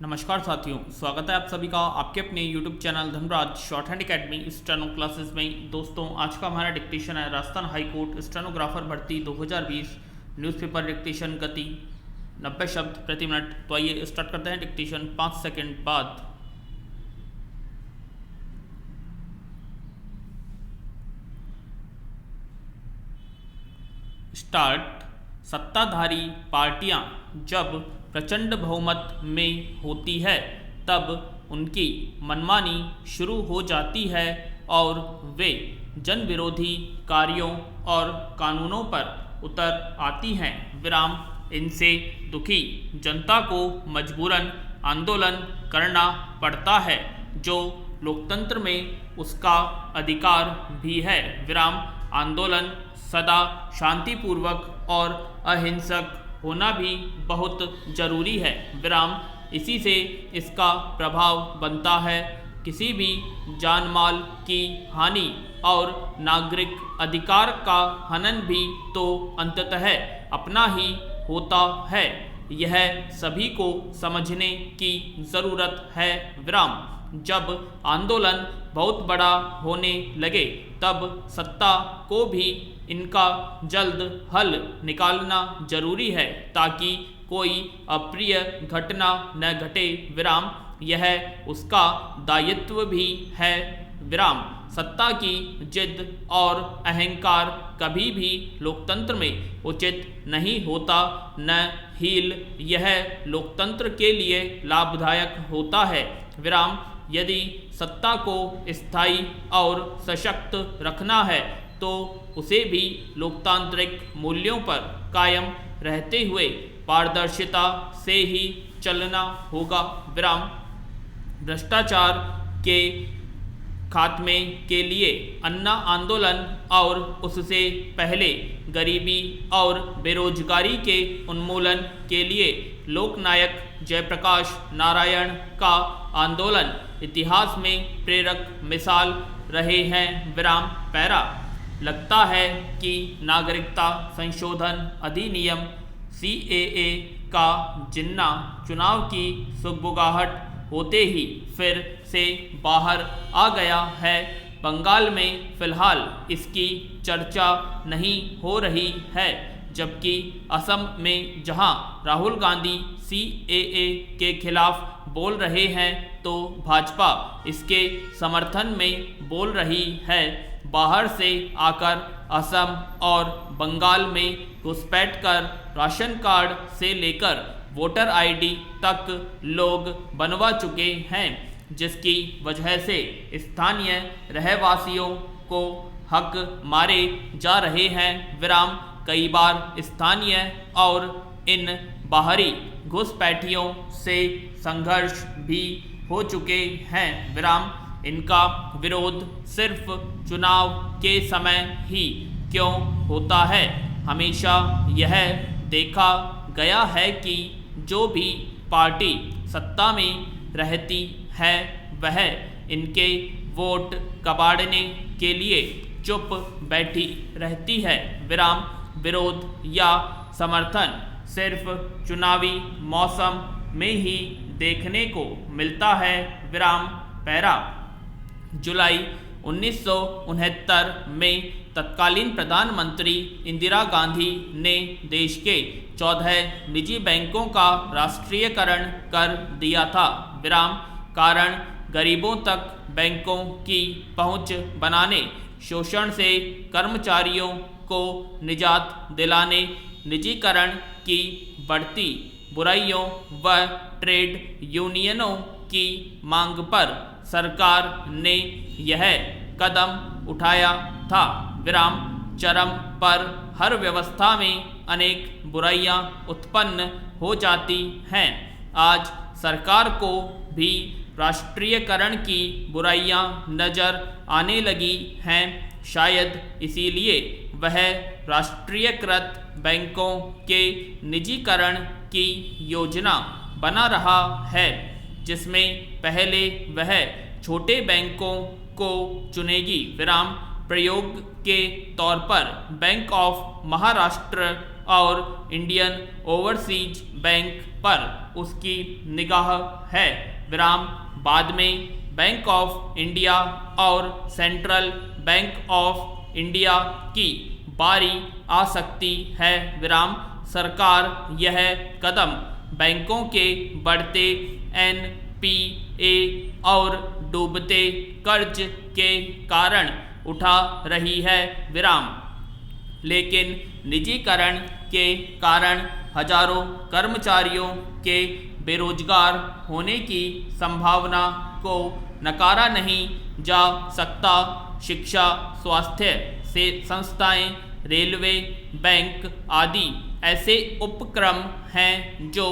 नमस्कार साथियों, स्वागत है आप सभी का आपके अपने YouTube channel Dhanraj short hand academy steno classes में। दोस्तों, आज का हमारा डिक्टेशन है राजस्थान हाई कोर्ट स्टेनोग्राफर भर्ती 2020 न्यूज़पेपर डिक्टेशन गति 90 शब्द प्रति मिनट। तो आइए स्टार्ट करते हैं डिक्टेशन 5 सेकंड बाद। स्टार्ट। सत्ताधारी पार्टियां जब प्रचंड बहुमत में होती है तब उनकी मनमानी शुरू हो जाती है और वे जन विरोधी कार्यों और कानूनों पर उतर आती हैं। विराम। इनसे दुखी जनता को मजबूरन आंदोलन करना पड़ता है जो लोकतंत्र में उसका अधिकार भी है। विराम। आंदोलन सदा शांतिपूर्वक और अहिंसक होना भी बहुत जरूरी है। विराम। इसी से इसका प्रभाव बनता है। किसी भी जान माल की हानि और नागरिक अधिकार का हनन भी तो अंततः अपना ही होता है। यह सभी को समझने की ज़रूरत है। विराम। जब आंदोलन बहुत बड़ा होने लगे तब सत्ता को भी इनका जल्द हल निकालना जरूरी है ताकि कोई अप्रिय घटना न घटे। विराम। यह उसका दायित्व भी है। विराम। सत्ता की जिद और अहंकार कभी भी लोकतंत्र में उचित नहीं होता, न हील यह लोकतंत्र के लिए लाभदायक होता है। विराम। यदि सत्ता को स्थायी और सशक्त रखना है तो उसे भी लोकतांत्रिक मूल्यों पर कायम रहते हुए पारदर्शिता से ही चलना होगा। विराम। भ्रष्टाचार के खात्मे के लिए अन्ना आंदोलन और उससे पहले गरीबी और बेरोजगारी के उन्मूलन के लिए लोकनायक जयप्रकाश नारायण का आंदोलन इतिहास में प्रेरक मिसाल रहे हैं। विराम। पैरा। लगता है कि नागरिकता संशोधन अधिनियम CAA का जिन्ना चुनाव की सुगबुगाहट होते ही फिर से बाहर आ गया है। बंगाल में फिलहाल इसकी चर्चा नहीं हो रही है, जबकि असम में जहां राहुल गांधी CAA के खिलाफ बोल रहे हैं तो भाजपा इसके समर्थन में बोल रही है। बाहर से आकर असम और बंगाल में घुसपैठ कर राशन कार्ड से लेकर वोटर ID तक लोग बनवा चुके हैं, जिसकी वजह से स्थानीय रहवासियों को हक मारे जा रहे हैं। विराम। कई बार स्थानीय और इन बाहरी घुसपैठियों से संघर्ष भी हो चुके हैं। विराम। इनका विरोध सिर्फ चुनाव के समय ही क्यों होता है? हमेशा यह देखा गया है कि जो भी पार्टी सत्ता में रहती है वह इनके वोट कबाड़ने के लिए चुप बैठी रहती है। विराम। विरोध या समर्थन सिर्फ चुनावी मौसम में ही देखने को मिलता है। विराम। पैरा। जुलाई 1969 में तत्कालीन प्रधानमंत्री इंदिरा गांधी ने देश के 14 निजी बैंकों का राष्ट्रीयकरण कर दिया था। विराम। कारण गरीबों तक बैंकों की पहुंच बनाने, शोषण से कर्मचारियों को निजात दिलाने, निजीकरण की बढ़ती बुराइयों व ट्रेड यूनियनों की मांग पर सरकार ने यह कदम उठाया था। विराम। चरम पर हर व्यवस्था में अनेक बुराइयां उत्पन्न हो जाती हैं। आज सरकार को भी राष्ट्रीयकरण की बुराइयां नजर आने लगी हैं। शायद इसीलिए वह राष्ट्रीयकृत बैंकों के निजीकरण की योजना बना रहा है, जिसमें पहले वह छोटे बैंकों को चुनेगी। विराम। प्रयोग के तौर पर बैंक ऑफ महाराष्ट्र और इंडियन ओवरसीज बैंक पर उसकी निगाह है। विराम बाद में बैंक ऑफ इंडिया और सेंट्रल बैंक ऑफ इंडिया की बारी आ सकती है। विराम सरकार यह कदम बैंकों के बढ़ते एनपीए और डूबते कर्ज के कारण उठा रही है। विराम लेकिन निजीकरण के कारण हजारों कर्मचारियों के बेरोजगार होने की संभावना को नकारा नहीं जा सकता। शिक्षा, स्वास्थ्य से संस्थाएं, रेलवे, बैंक आदि ऐसे उपक्रम हैं जो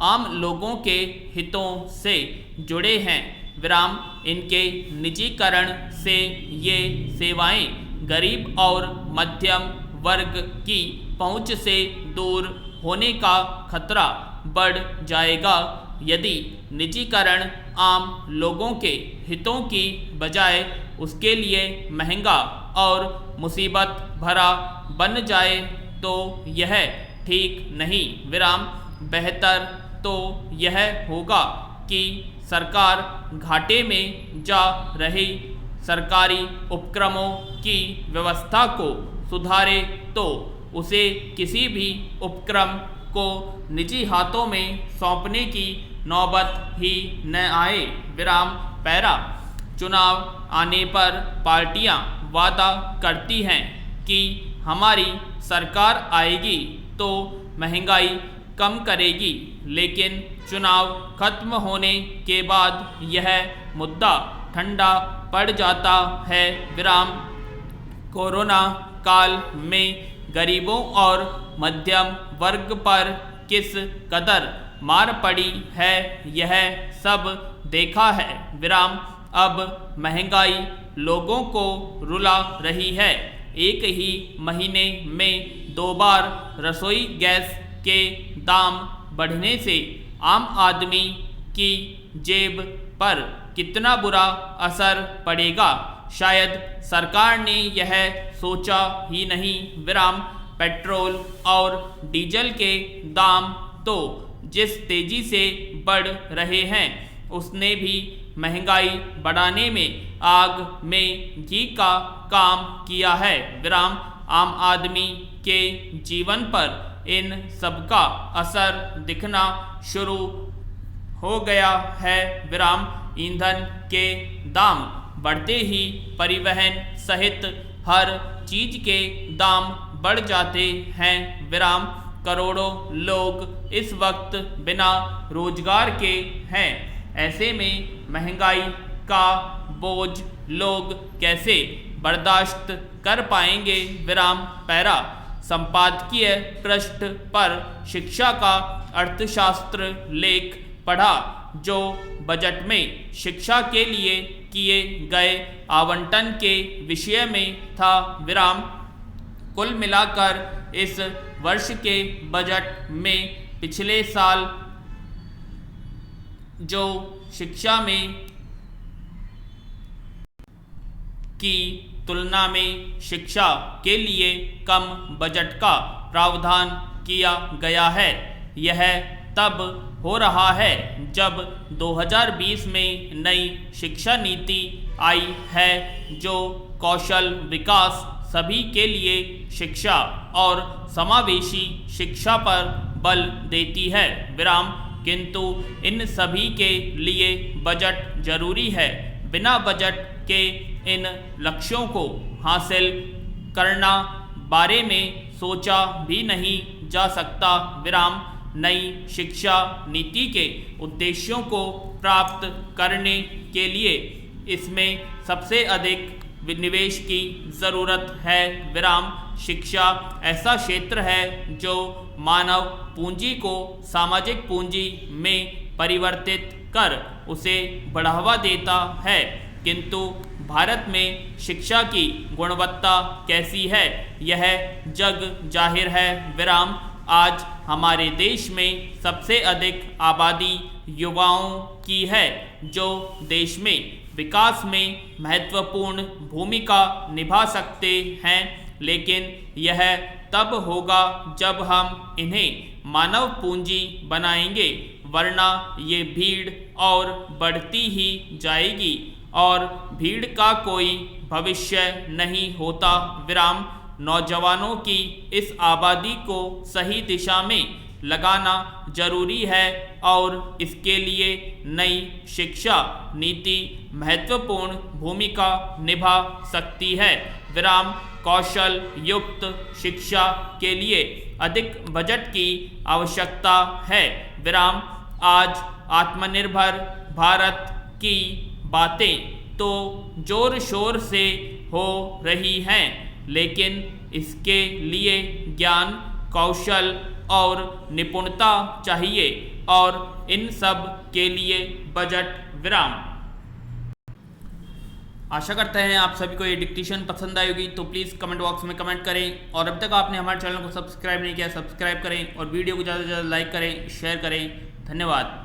आम लोगों के हितों से जुड़े हैं। विराम इनके निजीकरण से ये सेवाएं गरीब और मध्यम वर्ग की पहुंच से दूर होने का खतरा बढ़ जाएगा। यदि निजीकरण आम लोगों के हितों की बजाय उसके लिए महंगा और मुसीबत भरा बन जाए तो यह ठीक नहीं। विराम बेहतर तो यह होगा कि सरकार घाटे में जा रही सरकारी उपक्रमों की व्यवस्था को सुधारे तो उसे किसी भी उपक्रम को निजी हाथों में सौंपने की नौबत ही न आए। विराम पैरा चुनाव आने पर पार्टियां वादा करती हैं कि हमारी सरकार आएगी तो महंगाई कम करेगी, लेकिन चुनाव खत्म होने के बाद यह मुद्दा ठंडा पड़ जाता है। विराम कोरोना काल में गरीबों और मध्यम वर्ग पर किस कदर मार पड़ी है यह सब देखा है। विराम अब महंगाई लोगों को रुला रही है। एक ही महीने में 2 बार रसोई गैस के दाम बढ़ने से आम आदमी की जेब पर कितना बुरा असर पड़ेगा, शायद सरकार ने यह सोचा ही नहीं। विराम पेट्रोल और डीजल के दाम तो जिस तेजी से बढ़ रहे हैं उसने भी महंगाई बढ़ाने में आग में घी का काम किया है। विराम आम आदमी के जीवन पर इन सबका असर दिखना शुरू हो गया है। विराम ईंधन के दाम बढ़ते ही परिवहन सहित हर चीज के दाम बढ़ जाते हैं। विराम करोड़ों लोग इस वक्त बिना रोजगार के हैं। ऐसे में महंगाई का बोझ लोग कैसे बर्दाश्त कर पाएंगे। विराम पैरा संपादकीय पृष्ठ पर शिक्षा का अर्थशास्त्र लेख पढ़ा जो बजट में शिक्षा के लिए किए गए आवंटन के विषय में था। विराम कुल मिलाकर इस वर्ष के बजट में पिछले साल जो शिक्षा में की तुलना में शिक्षा के लिए कम बजट का प्रावधान किया गया है। यह तब हो रहा है जब 2020 में नई शिक्षा नीति आई है जो कौशल विकास, सभी के लिए शिक्षा और समावेशी शिक्षा पर बल देती है। विराम किंतु इन सभी के लिए बजट जरूरी है। बिना बजट के इन लक्ष्यों को हासिल करना बारे में सोचा भी नहीं जा सकता। विराम नई शिक्षा नीति के उद्देश्यों को प्राप्त करने के लिए इसमें सबसे अधिक निवेश की ज़रूरत है। विराम शिक्षा ऐसा क्षेत्र है जो मानव पूंजी को सामाजिक पूंजी में परिवर्तित कर उसे बढ़ावा देता है। किंतु भारत में शिक्षा की गुणवत्ता कैसी है यह जग जाहिर है। विराम आज हमारे देश में सबसे अधिक आबादी युवाओं की है जो देश में विकास में महत्वपूर्ण भूमिका निभा सकते हैं, लेकिन यह तब होगा जब हम इन्हें मानव पूंजी बनाएंगे, वरना ये भीड़ और बढ़ती ही जाएगी और भीड़ का कोई भविष्य नहीं होता। विराम। नौजवानों की इस आबादी को सही दिशा में लगाना जरूरी है और इसके लिए नई शिक्षा नीति महत्वपूर्ण भूमिका निभा सकती है। विराम। कौशल युक्त शिक्षा के लिए अधिक बजट की आवश्यकता है। विराम। आज आत्मनिर्भर भारत की बातें तो जोर शोर से हो रही हैं, लेकिन इसके लिए ज्ञान, कौशल और निपुणता चाहिए और इन सब के लिए बजट। विराम। आशा करते हैं आप सभी को ये डिक्टेशन पसंद आई होगी, तो प्लीज़ कमेंट बॉक्स में कमेंट करें और अब तक आपने हमारे चैनल को सब्सक्राइब नहीं किया सब्सक्राइब करें और वीडियो को ज़्यादा से ज़्यादा लाइक करें, शेयर करें। धन्यवाद।